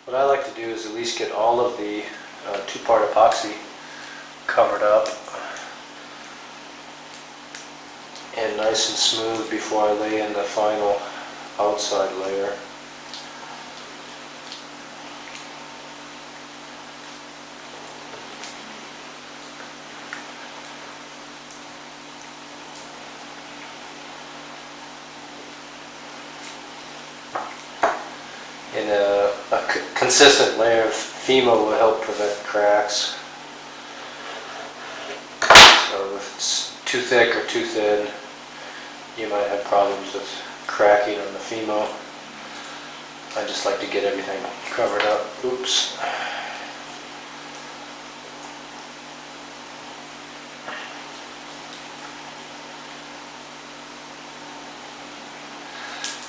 What I like to do is at least get all of the two-part epoxy covered up and nice and smooth before I lay in the final outside layer. And a consistent layer of Fimo will help prevent cracks. So if it's too thick or too thin, you might have problems with cracking on the Fimo. I just like to get everything covered up. Oops.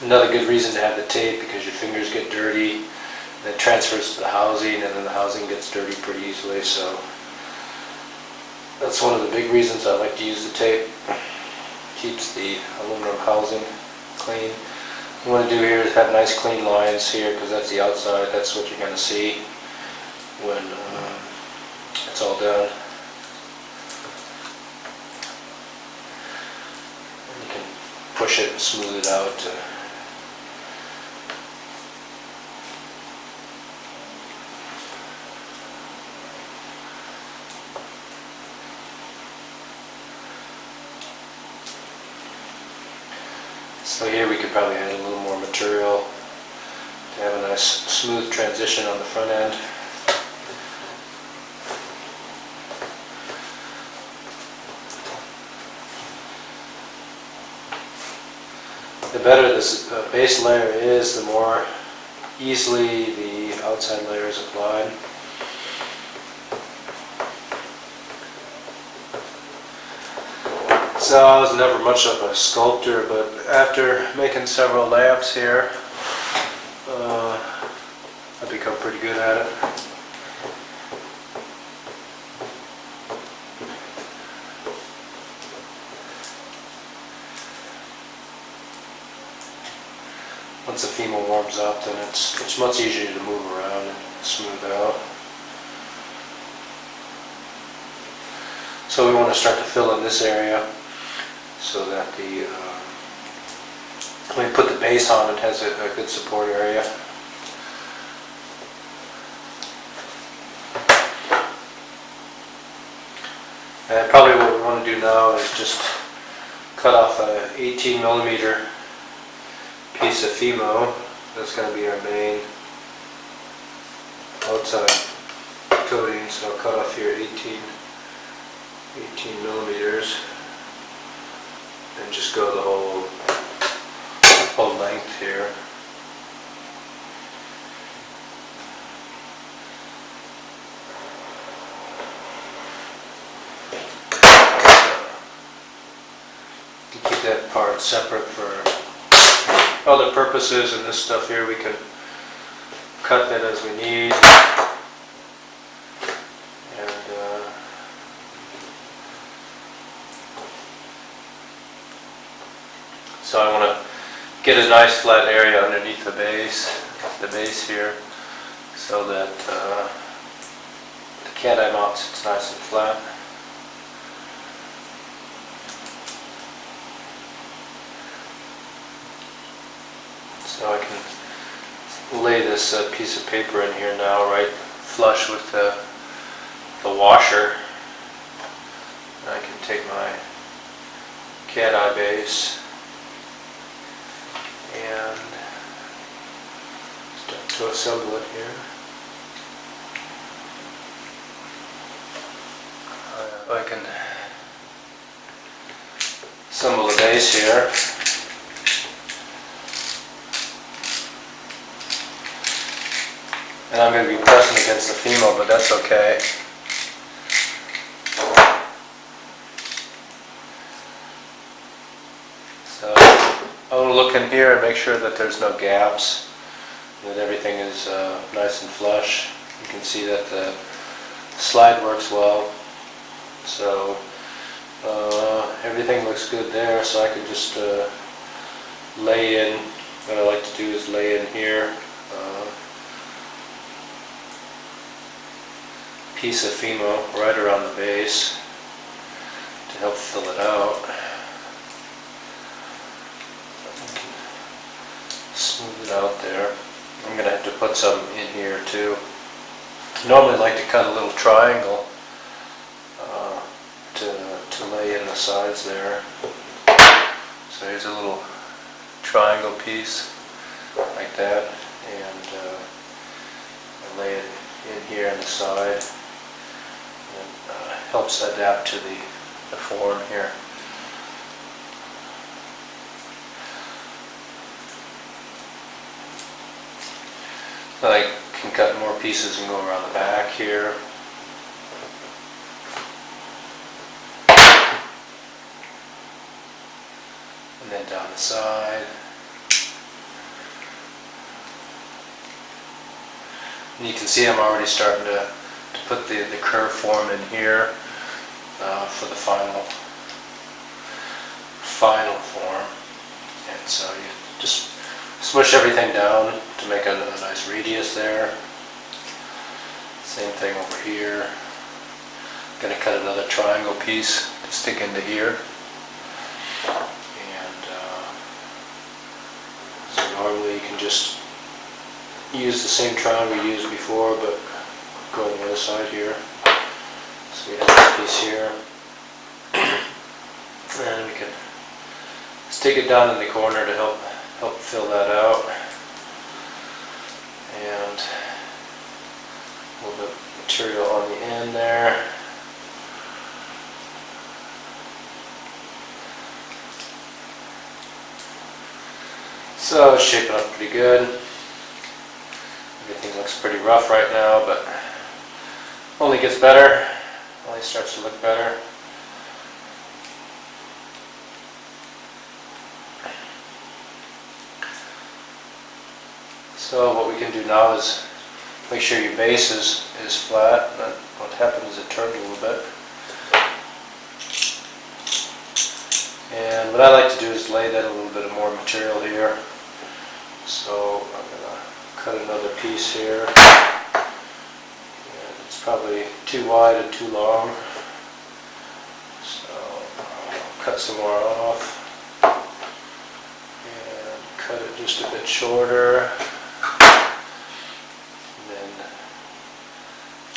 Another good reason to have the tape, because your fingers get dirty, and it transfers to the housing, and then the housing gets dirty pretty easily. So that's one of the big reasons I like to use the tape. Keeps the aluminum housing clean. What you want to do here is have nice clean lines here, because that's the outside. That's what you're going to see when it's all done. And you can push it and smooth it out. So here we could probably add a little more material to have a nice smooth transition on the front end. The better this base layer is, the more easily the outside layer is applied. So I was never much of a sculptor, but after making several lamps here, I've become pretty good at it. Once the Fimo warms up, then it's much easier to move around and smooth out. So we want to start to fill in this area, so that when you put the base on, it has a good support area. And probably what we want to do now is just cut off a 18mm piece of Fimo. That's going to be our main outside coating. So I'll cut off here 18 millimeters. And just go the whole length here. You keep that part separate for other purposes, and this stuff here we can cut that as we need. So I want to get a nice flat area underneath the base here, so that the cat eye mount sits nice and flat. So I can lay this piece of paper in here now, right flush with the washer. And I can take my cat eye base and start to assemble it here. I can assemble the base here. And I'm going to be pressing against the Fimo, but that's okay. So I want to look in here and make sure that there's no gaps, that everything is nice and flush. You can see that the slide works well. So everything looks good there, so I could just lay in. What I like to do is lay in here piece of Fimo right around the base to help fill it out. Smooth it out there. I'm going to have to put some in here too. I normally like to cut a little triangle to lay in the sides there. So here's a little triangle piece like that, and I lay it in here on the side. It helps adapt to the form here. I can cut more pieces and go around the back here. And then down the side. And you can see I'm already starting to put the curve form in here for the final form. And so you just smush everything down to make a nice radius there. Same thing over here. Going to cut another triangle piece to stick into here. And so normally you can just use the same triangle we used before, but go on the other side here. So we have this piece here. And we can stick it down in the corner to help fill that out. And a little bit of material on the end there. So it's shaping up pretty good. Everything looks pretty rough right now, but only gets better, only starts to look better. So what we can do now is make sure your base is flat. And what happens is it turns a little bit. And what I like to do is lay that a little bit of more material here. So I'm going to cut another piece here. And it's probably too wide and too long. So I'll cut some more off. And cut it just a bit shorter.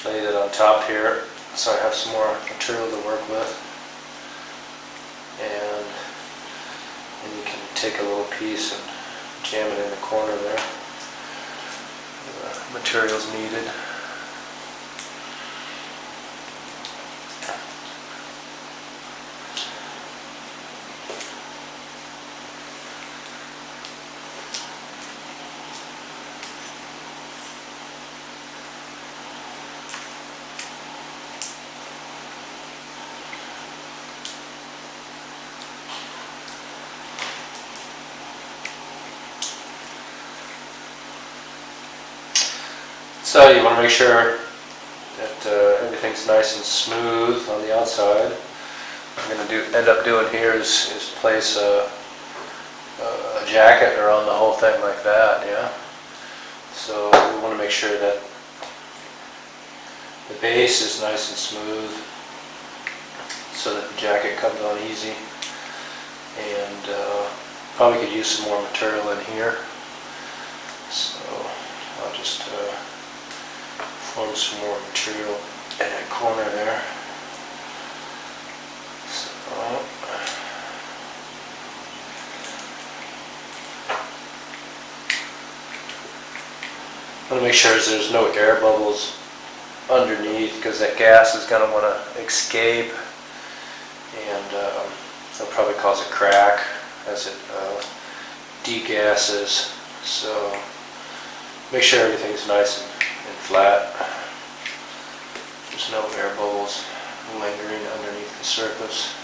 Lay that on top here, so I have some more material to work with. And then you can take a little piece and jam it in the corner there. The material's needed. So you want to make sure that everything's nice and smooth on the outside. What I'm going to end up doing here is place a jacket around the whole thing like that, yeah. So we want to make sure that the base is nice and smooth so that the jacket comes on easy. And probably could use some more material in here. So I'll just form some more material in that corner there. So I want to make sure there's no air bubbles underneath, because that gas is going to want to escape, and it'll probably cause a crack as it degasses. So make sure everything's nice and flat. There's no air bubbles lingering underneath the surface.